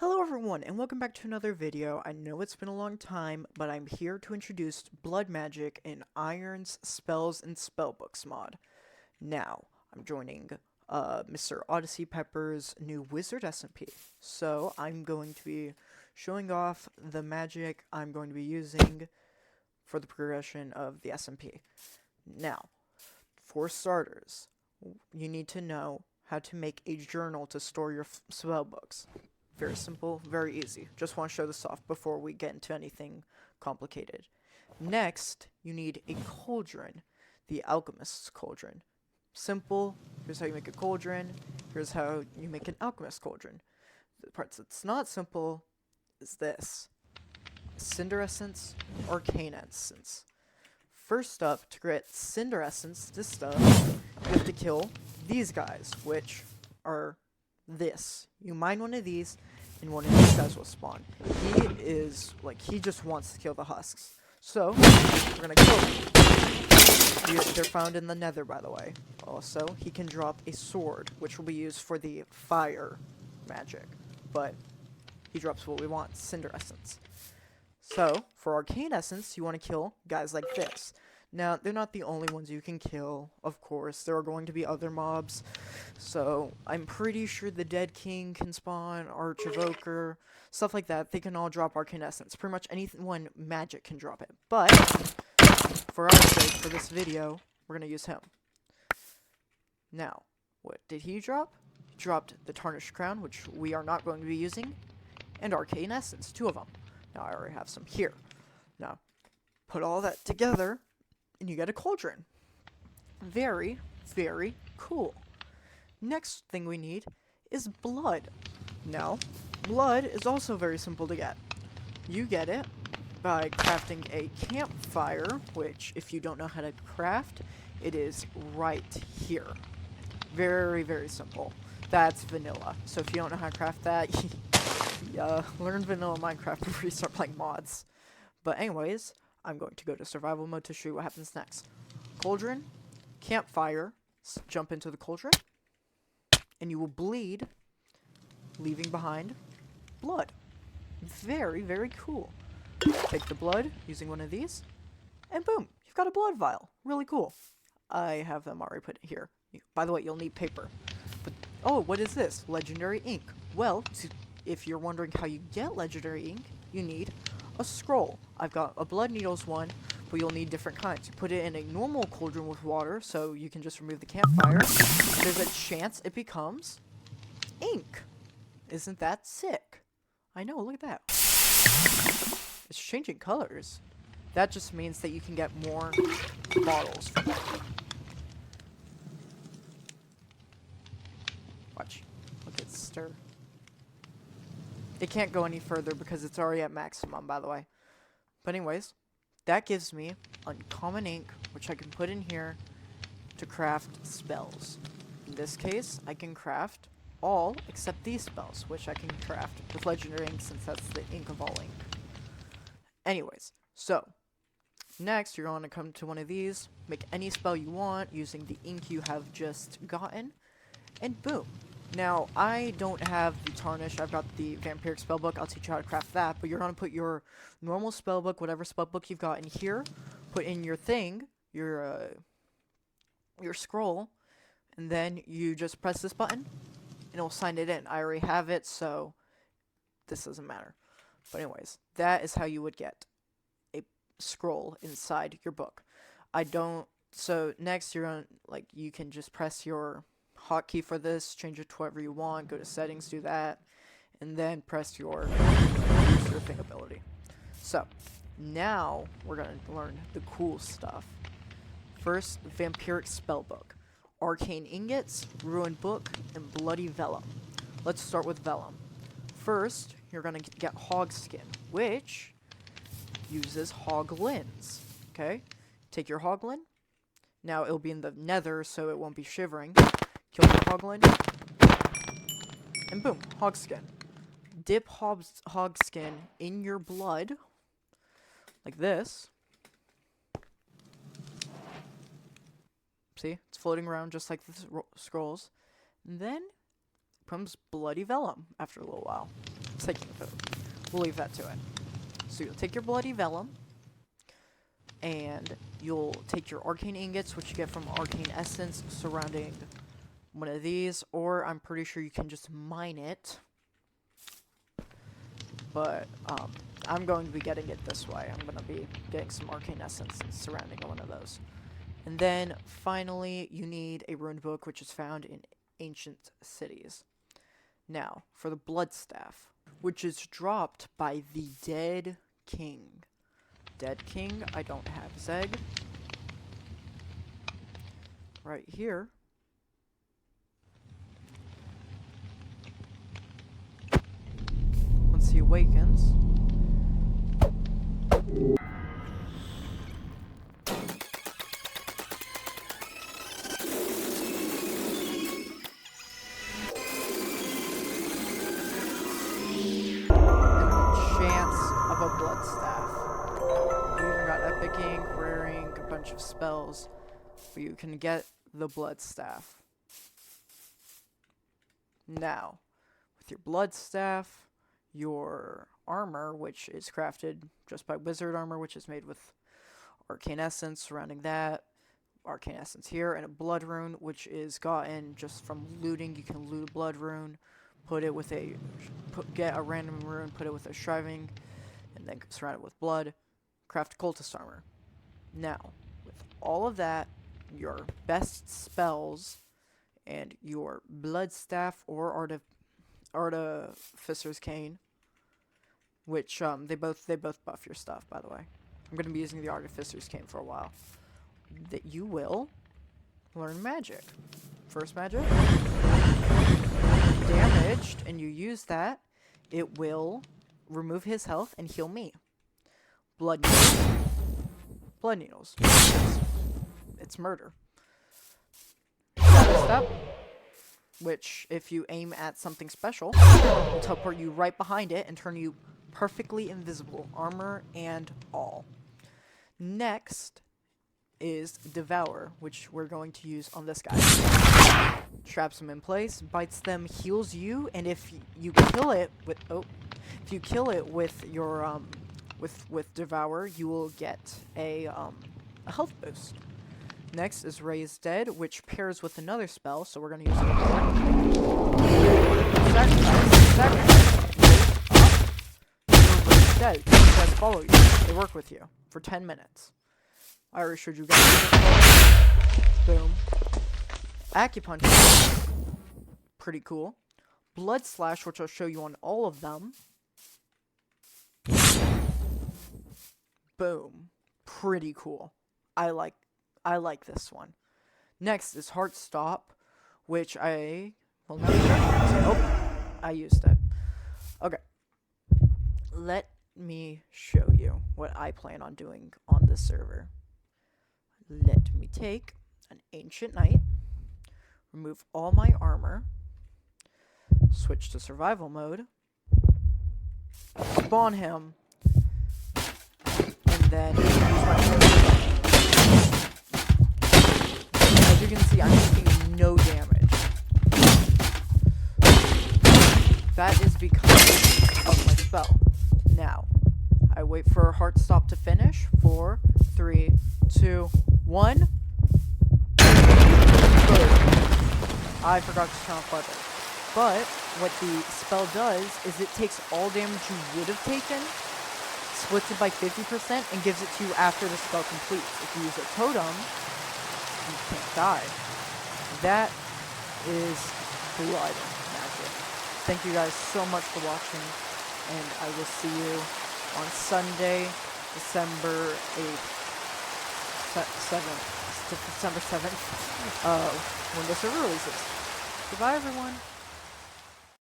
Hello everyone, and welcome back to another video. I know it's been a long time, but I'm here to introduce Blood Magic in Iron's Spells and Spellbooks mod. Now, I'm joining Mr. Odyssey Pepper's new Wizard SMP. So, I'm going to be showing off the magic I'm going to be using for the progression of the SMP. Now, for starters, you need to know how to make a journal to store your spellbooks. Very simple, very easy. Just want to show this off before we get into anything complicated. Next, you need a cauldron, the alchemist's cauldron. Simple, here's how you make a cauldron, here's how you make an alchemist cauldron. The parts that's not simple is this. Cinder essence, arcane essence. First up, to get cinder essence, this stuff, you have to kill these guys, which are this. You mine one of these, and one of these guys will spawn. He is, he just wants to kill the husks. So, we're gonna kill him. They're found in the nether, by the way. Also, he can drop a sword, which will be used for the fire magic. But, he drops what we want, cinder essence. So, for arcane essence, you want to kill guys like this. Now, they're not the only ones you can kill, of course. There are going to be other mobs. So, I'm pretty sure the Dead King can spawn, Arch-Evoker, stuff like that. They can all drop Arcane Essence. Pretty much anyone magic can drop it. But, for our sake, for this video, we're going to use him. Now, what did he drop? He dropped the Tarnished Crown, which we are not going to be using, and Arcane Essence, 2 of them. Now, I already have some here. Now, put all that together, and you get a cauldron. Very, very cool. Next thing we need is blood. Now, blood is also very simple to get. You get it by crafting a campfire, which, if you don't know how to craft, it is right here. Very, very simple. That's vanilla. So if you don't know how to craft that, learn vanilla Minecraft before you start playing mods. But anyways, I'm going to go to survival mode to show you what happens next. Cauldron, campfire, jump into the cauldron, and you will bleed, leaving behind blood. Very, very cool. Take the blood, using one of these, and boom, you've got a blood vial. Really cool. I have them already put here. By the way, you'll need paper. But, oh, what is this? Legendary ink. Well, if you're wondering how you get legendary ink, you need a scroll. I've got a blood needles one, but you'll need different kinds. You put it in a normal cauldron with water, so you can just remove the campfire. There's a chance it becomes ink. Isn't that sick? I know, look at that. It's changing colors. That just means that you can get more bottles from it. Watch. Look at stir. It can't go any further because it's already at maximum, by the way. But anyways, that gives me uncommon ink, which I can put in here to craft spells. In this case, I can craft all except these spells, which I can craft with legendary ink since that's the ink of all ink. Anyways, so next you're going to come to one of these, make any spell you want using the ink you have just gotten, and boom. Now, I don't have the Tarnish, I've got the Vampiric Spellbook, I'll teach you how to craft that, but you're going to put your normal spellbook, whatever spellbook you've got in here, put in your thing, your scroll, and then you just press this button, and it'll sign it in. I already have it, so this doesn't matter. But anyways, that is how you would get a scroll inside your book. So next you're going to, you can just press your hotkey for this, change it to whatever you want, go to settings, do that, and then press your thing ability. So, now we're going to learn the cool stuff. First, Vampiric Spellbook, Arcane Ingots, Ruined Book, and Bloody Vellum. Let's start with Vellum. First, you're going to get Hog Skin, which uses Hog Lens. Okay? Take your Hoglin. Now, it'll be in the nether, so it won't be shivering. Kill the hoglin, and boom, hog skin. Dip hog skin in your blood, like this. See, it's floating around just like the scrolls. And then becomes Bloody Vellum after a little while. Taking food. We'll leave that to it. So you'll take your Bloody Vellum, and you'll take your Arcane Ingots, which you get from Arcane Essence, surrounding one of these, or I'm pretty sure you can just mine it. But, I'm going to be getting it this way. I'm going to be getting some Arcane Essence surrounding one of those. And then, finally, you need a Rune Book, which is found in Ancient Cities. Now, for the Blood Staff, which is dropped by the Dead King. Dead King, I don't have Zeg. Right here. Once he awakens. A blood staff. You even got epicing, raring, a bunch of spells, but you can get the blood staff. Now, with your blood staff, your armor, which is crafted just by wizard armor, which is made with arcane essence surrounding that, arcane essence here, and a blood rune, which is gotten just from looting. You can loot a blood rune, put it with a, get a random rune, put it with a shriving, and then surround it with blood, craft cultist armor. Now, with all of that, your best spells, and your blood staff or artificer's cane, which they both buff your stuff, by the way. I'm gonna be using the artificer's cane for a while. That you will learn magic. First magic, damaged, and you use that, it will remove his health and heal me. Blood needles. Blood needles. It's murder. Shadow step, which if you aim at something special, will teleport you right behind it and turn you perfectly invisible, armor and all. Next is Devour, which we're going to use on this guy. Traps him in place, bites them, heals you, and if you kill it with if you kill it with your with Devour, you will get a health boost. Next is Raise Dead, which pairs with another spell, so we're gonna use it. Sacrifice. Raise Dead. These guys follow you. They work with you for 10 minutes. I already showed you guys. Boom. Acupuncture. Pretty cool. Blood Slash, which I'll show you on all of them. Boom. Pretty cool. I like this one. Next is Heart Stop, which I will never show you. Oh, I used it. Okay. Let me show you what I plan on doing on this server. Let me take an Ancient Knight, remove all my armor, switch to survival mode, spawn him, and then use my as you can see, I'm taking no damage. That is because of my spell. Now, I wait for Heart Stop to finish. 4, 3, 2, 1. I forgot to turn off weapon. But what the spell does is it takes all damage you would have taken, splits it by 50%, and gives it to you after the spell completes. If you use a totem, you can't die. That is blood magic. Thank you guys so much for watching, and I will see you on Sunday, December 8th, 7th, December 7th, when the server releases. Goodbye, everyone.